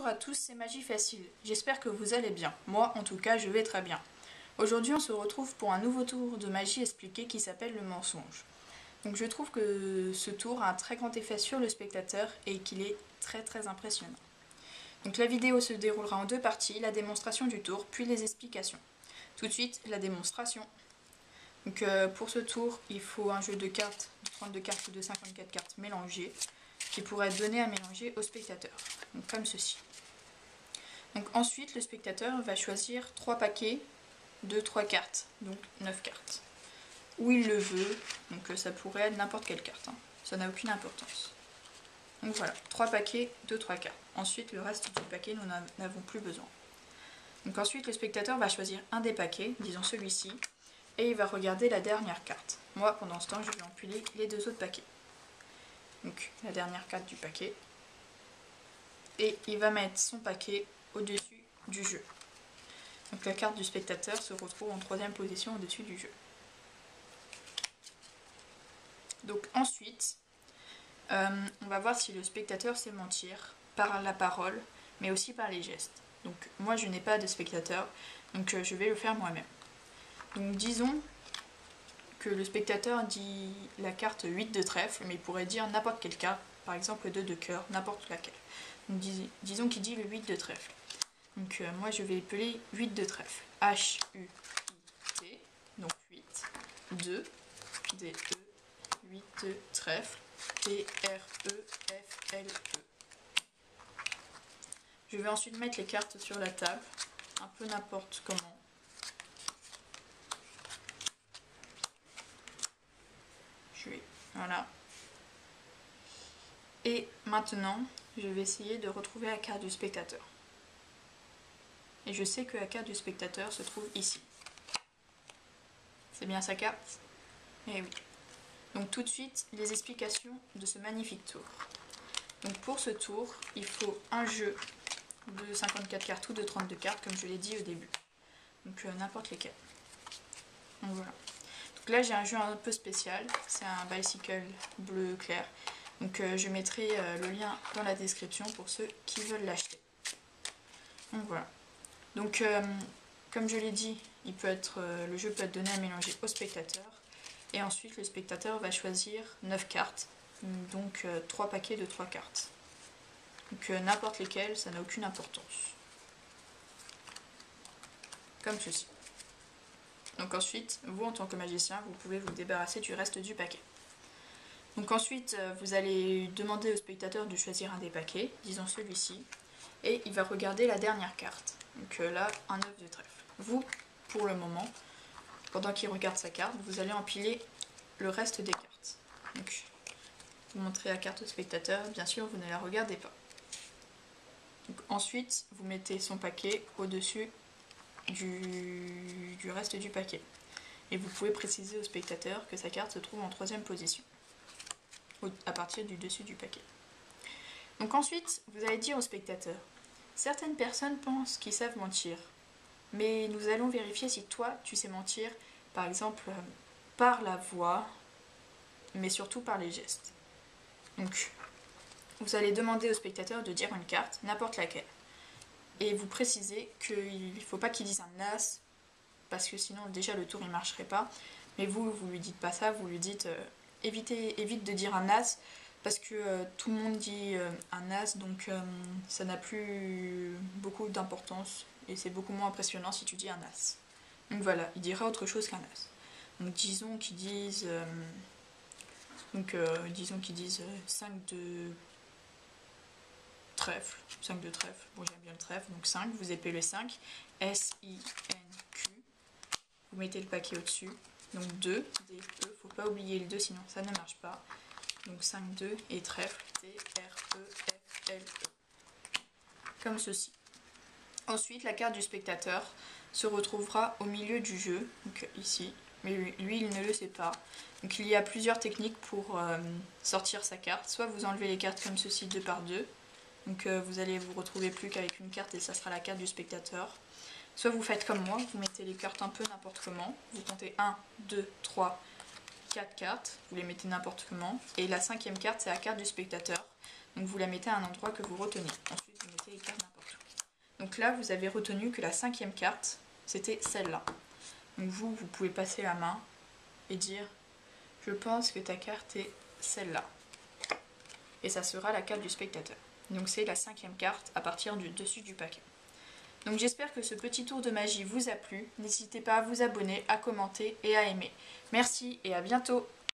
Bonjour à tous, c'est Magie Facile. J'espère que vous allez bien. Moi, en tout cas, je vais très bien. Aujourd'hui, on se retrouve pour un nouveau tour de magie expliquée qui s'appelle le mensonge. Donc je trouve que ce tour a un très grand effet sur le spectateur et qu'il est très impressionnant. Donc la vidéo se déroulera en deux parties, la démonstration du tour, puis les explications. Tout de suite, la démonstration. Donc pour ce tour, il faut un jeu de cartes, de 32 cartes ou de 54 cartes mélangées, qui pourrait être donné à mélanger au spectateur, donc comme ceci. Donc ensuite, le spectateur va choisir 3 paquets de 3 cartes, donc 9 cartes, où il le veut, donc ça pourrait être n'importe quelle carte, hein. Ça n'a aucune importance. Donc voilà, 3 paquets de 3 cartes. Ensuite, le reste du paquet, nous n'en avons plus besoin. Donc ensuite, le spectateur va choisir un des paquets, disons celui-ci, et il va regarder la dernière carte. Moi, pendant ce temps, je vais empiler les deux autres paquets. Donc la dernière carte du paquet. Et il va mettre son paquet au-dessus du jeu. Donc la carte du spectateur se retrouve en 3e position au-dessus du jeu. Donc ensuite, on va voir si le spectateur sait mentir par la parole, mais aussi par les gestes. Donc moi je n'ai pas de spectateur, donc je vais le faire moi-même. Donc disons que le spectateur dit la carte 8 de trèfle, mais il pourrait dire n'importe quelle carte, par exemple 2 de cœur, n'importe laquelle. Donc disons qu'il dit le 8 de trèfle. Donc moi je vais appeler 8 de trèfle. H-U-I-T, donc 8, 2, D-E, 8 de trèfle, T-R-E-F-L-E. Je vais ensuite mettre les cartes sur la table, un peu n'importe comment. Voilà. Et maintenant, je vais essayer de retrouver la carte du spectateur. Et je sais que la carte du spectateur se trouve ici. C'est bien sa carte? Eh oui. Donc tout de suite, les explications de ce magnifique tour. Donc pour ce tour, il faut un jeu de 54 cartes ou de 32 cartes, comme je l'ai dit au début. Donc n'importe lesquelles. Donc voilà. Donc là j'ai un jeu un peu spécial, c'est un bicycle bleu clair. Donc je mettrai le lien dans la description pour ceux qui veulent l'acheter. Donc voilà. Donc comme je l'ai dit, le jeu peut être donné à mélanger au spectateur. Et ensuite le spectateur va choisir 9 cartes, donc 3 paquets de 3 cartes. Donc n'importe lesquelles, ça n'a aucune importance. Comme ceci. Donc ensuite, vous en tant que magicien, vous pouvez vous débarrasser du reste du paquet. Donc ensuite, vous allez demander au spectateur de choisir un des paquets, disons celui-ci, et il va regarder la dernière carte. Donc là, un 9 de trèfle. Vous, pour le moment, pendant qu'il regarde sa carte, vous allez empiler le reste des cartes. Donc, vous montrez la carte au spectateur, bien sûr, vous ne la regardez pas. Donc, ensuite, vous mettez son paquet au-dessus du reste du paquet. Et vous pouvez préciser au spectateur que sa carte se trouve en 3e position, à partir du dessus du paquet. Donc ensuite, vous allez dire au spectateur, certaines personnes pensent qu'ils savent mentir, mais nous allons vérifier si toi, tu sais mentir, par exemple, par la voix, mais surtout par les gestes. Donc, vous allez demander au spectateur de dire une carte, n'importe laquelle. Et vous précisez qu'il ne faut pas qu'il dise un as, parce que sinon déjà le tour il ne marcherait pas. Mais vous lui dites pas ça, vous lui dites évite de dire un as, parce que tout le monde dit un as, donc ça n'a plus beaucoup d'importance, et c'est beaucoup moins impressionnant si tu dis un as. Donc voilà, il dira autre chose qu'un as. Donc disons qu'ils disent, 5 de trèfle, 5 de trèfle, bon j'aime bien le trèfle, donc 5, vous épelez 5, S-I-N-Q, vous mettez le paquet au-dessus, donc 2, D-E, faut pas oublier le 2 sinon ça ne marche pas, donc 5, 2 et trèfle, T-R-E-F-L-E, comme ceci. Ensuite la carte du spectateur se retrouvera au milieu du jeu, donc ici, mais lui il ne le sait pas. Donc il y a plusieurs techniques pour sortir sa carte, soit vous enlevez les cartes comme ceci 2 par 2, donc vous allez vous retrouver plus qu'avec une carte et ça sera la carte du spectateur. Soit vous faites comme moi, vous mettez les cartes un peu n'importe comment, vous comptez 1, 2, 3, 4 cartes, vous les mettez n'importe comment, et la 5e carte c'est la carte du spectateur, donc vous la mettez à un endroit que vous retenez. Ensuite vous mettez les cartes n'importe Donc là, vous avez retenu que la 5e carte, c'était celle-là. Donc vous pouvez passer la main et dire « Je pense que ta carte est celle-là ». Et ça sera la carte du spectateur. Donc c'est la 5e carte à partir du dessus du paquet. Donc j'espère que ce petit tour de magie vous a plu. N'hésitez pas à vous abonner, à commenter et à aimer. Merci et à bientôt.